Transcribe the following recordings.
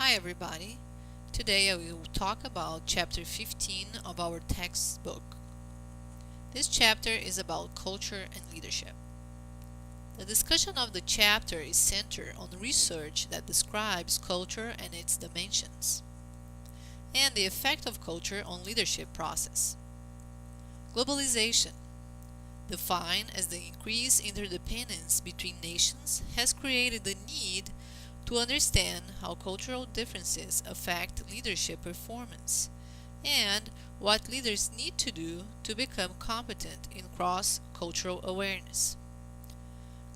Hi everybody. Today I will talk about chapter 15 of our textbook. This chapter is about culture and leadership. The discussion of the chapter is centered on research that describes culture and its dimensions, and the effect of culture on leadership process. Globalization, defined as the increased interdependence between nations, has created the need to understand how cultural differences affect leadership performance and what leaders need to do to become competent in cross-cultural awareness.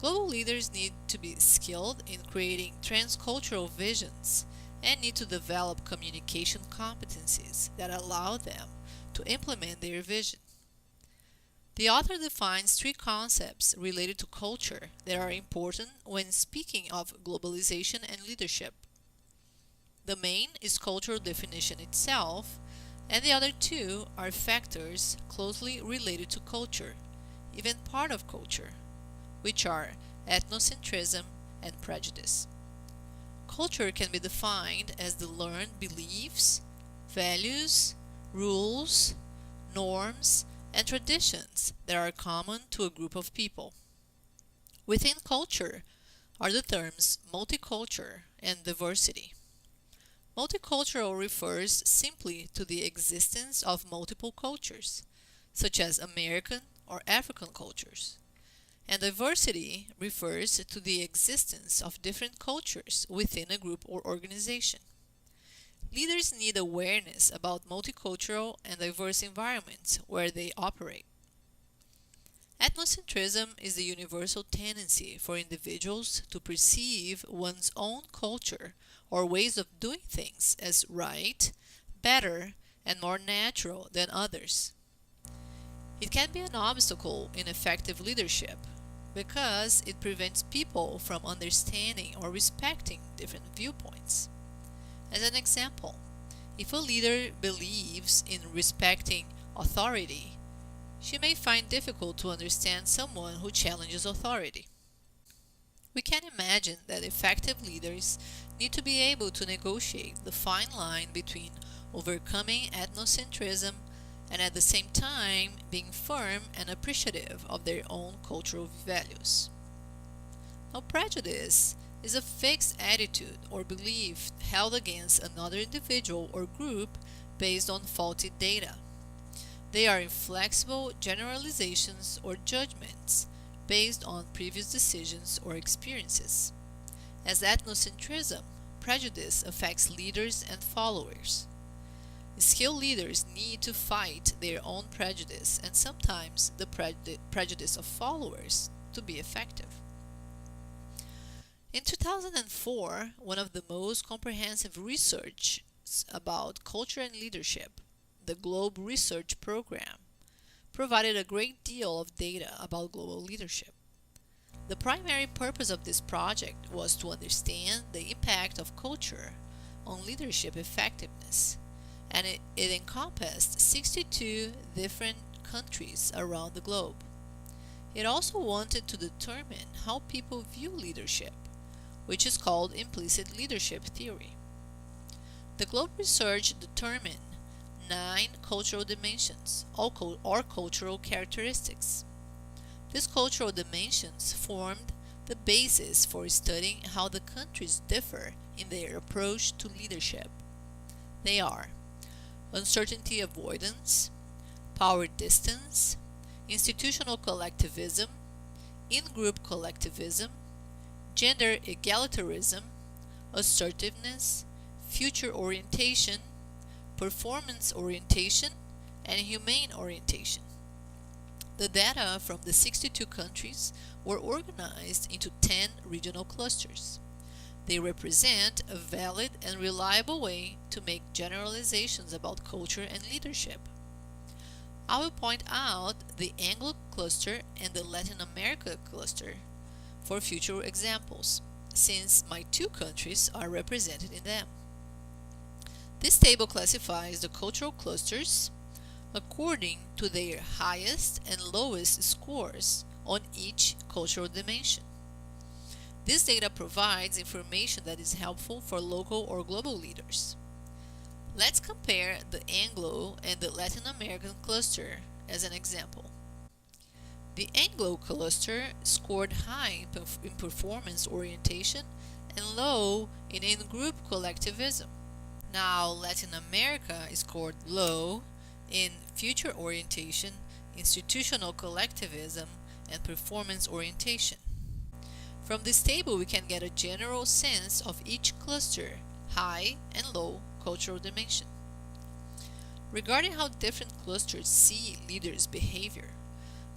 Global leaders need to be skilled in creating transcultural visions and need to develop communication competencies that allow them to implement their vision. The author defines three concepts related to culture that are important when speaking of globalization and leadership. The main is cultural definition itself, and the other two are factors closely related to culture, even part of culture, which are ethnocentrism and prejudice. Culture can be defined as the learned beliefs, values, rules, norms, and traditions that are common to a group of people. Within culture are the terms multicultural and diversity. Multicultural refers simply to the existence of multiple cultures, such as American or African cultures. And diversity refers to the existence of different cultures within a group or organization. Leaders need awareness about multicultural and diverse environments where they operate. Ethnocentrism is the universal tendency for individuals to perceive one's own culture or ways of doing things as right, better, and more natural than others. It can be an obstacle in effective leadership because it prevents people from understanding or respecting different viewpoints. As an example, if a leader believes in respecting authority, she may find difficult to understand someone who challenges authority. We can imagine that effective leaders need to be able to negotiate the fine line between overcoming ethnocentrism and at the same time being firm and appreciative of their own cultural values. Now, prejudice is a fixed attitude or belief held against another individual or group based on faulty data. They are inflexible generalizations or judgments based on previous decisions or experiences. As ethnocentrism, prejudice affects leaders and followers. Skilled leaders need to fight their own prejudice and sometimes the prejudice of followers to be effective. In 2004, one of the most comprehensive research about culture and leadership, the Globe Research Program, provided a great deal of data about global leadership. The primary purpose of this project was to understand the impact of culture on leadership effectiveness, and it encompassed 62 different countries around the globe. It also wanted to determine how people view leadership, which is called implicit leadership theory. The Globe research determined 9 cultural dimensions, or cultural characteristics. These cultural dimensions formed the basis for studying how the countries differ in their approach to leadership. They are uncertainty avoidance, power distance, institutional collectivism, in-group collectivism, gender egalitarianism, assertiveness, future orientation, performance orientation, and humane orientation. The data from the 62 countries were organized into 10 regional clusters. They represent a valid and reliable way to make generalizations about culture and leadership. I will point out the Anglo cluster and the Latin America cluster for future examples, since my 2 countries are represented in them. This table classifies the cultural clusters according to their highest and lowest scores on each cultural dimension. This data provides information that is helpful for local or global leaders. Let's compare the Anglo and the Latin American cluster as an example. The Anglo cluster scored high in performance orientation and low in in-group collectivism. Now, Latin America scored low in future orientation, institutional collectivism, and performance orientation. From this table, we can get a general sense of each cluster, high and low cultural dimension. Regarding how different clusters see leaders' behavior,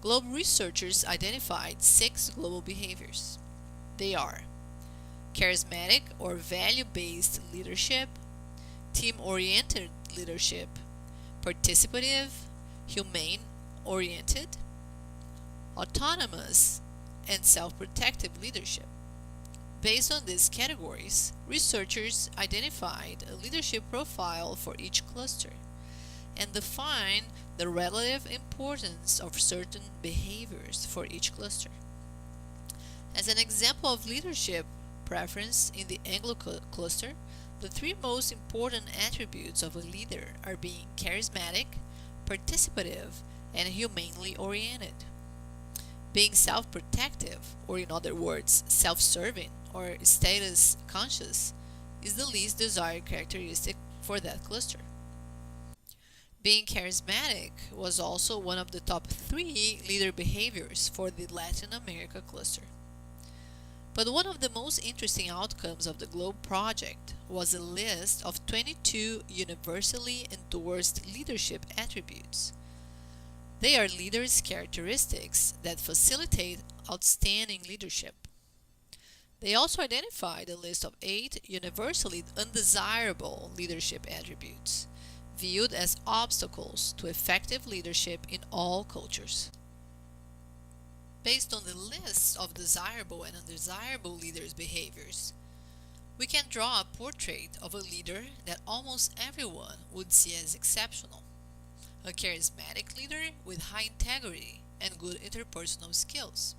global researchers identified 6 global behaviors. They are charismatic or value-based leadership, team-oriented leadership, participative, humane-oriented, autonomous, and self-protective leadership. Based on these categories, researchers identified a leadership profile for each cluster and defined the relative importance of certain behaviors for each cluster. As an example of leadership preference in the Anglo cluster, the 3 most important attributes of a leader are being charismatic, participative, and humanely oriented. Being self-protective, or in other words, self-serving or status conscious, is the least desired characteristic for that cluster. Being charismatic was also one of the top 3 leader behaviors for the Latin America cluster. But one of the most interesting outcomes of the GLOBE project was a list of 22 universally endorsed leadership attributes. They are leaders' characteristics that facilitate outstanding leadership. They also identified a list of 8 universally undesirable leadership attributes, viewed as obstacles to effective leadership in all cultures. Based on the lists of desirable and undesirable leaders' behaviors, we can draw a portrait of a leader that almost everyone would see as exceptional. A charismatic leader with high integrity and good interpersonal skills,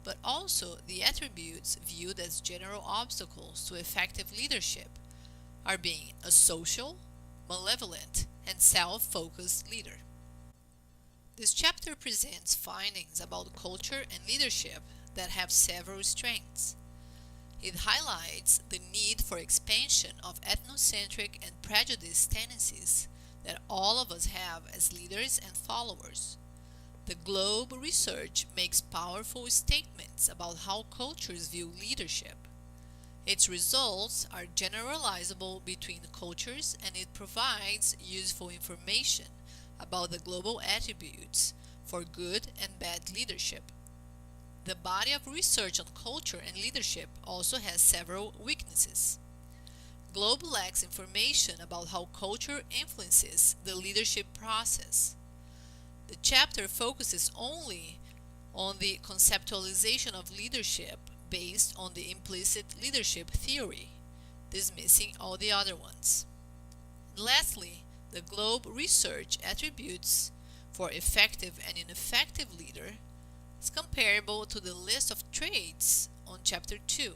but also the attributes viewed as general obstacles to effective leadership are being a social, malevolent, and self-focused leader. This chapter presents findings about culture and leadership that have several strengths. It highlights the need for expansion of ethnocentric and prejudiced tendencies that all of us have as leaders and followers. The GLOBE research makes powerful statements about how cultures view leadership. Its results are generalizable between cultures, and it provides useful information about the global attributes for good and bad leadership. The body of research on culture and leadership also has several weaknesses. GLOBE lacks information about how culture influences the leadership process. The chapter focuses only on the conceptualization of leadership based on the implicit leadership theory, dismissing all the other ones. Lastly, the GLOBE research attributes for effective and ineffective leader is comparable to the list of traits on Chapter 2,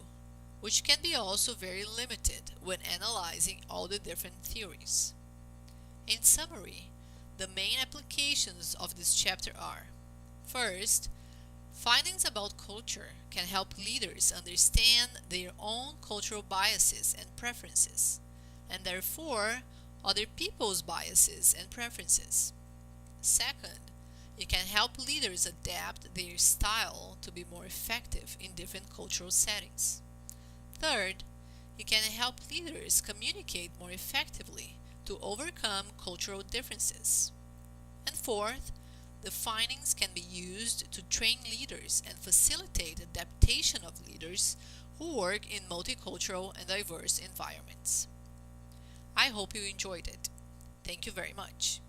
which can be also very limited when analyzing all the different theories. In summary, the main applications of this chapter are: first, findings about culture can help leaders understand their own cultural biases and preferences, and therefore other people's biases and preferences. Second, it can help leaders adapt their style to be more effective in different cultural settings. Third, it can help leaders communicate more effectively to overcome cultural differences. And fourth, the findings can be used to train leaders and facilitate adaptation of leaders who work in multicultural and diverse environments. I hope you enjoyed it. Thank you very much.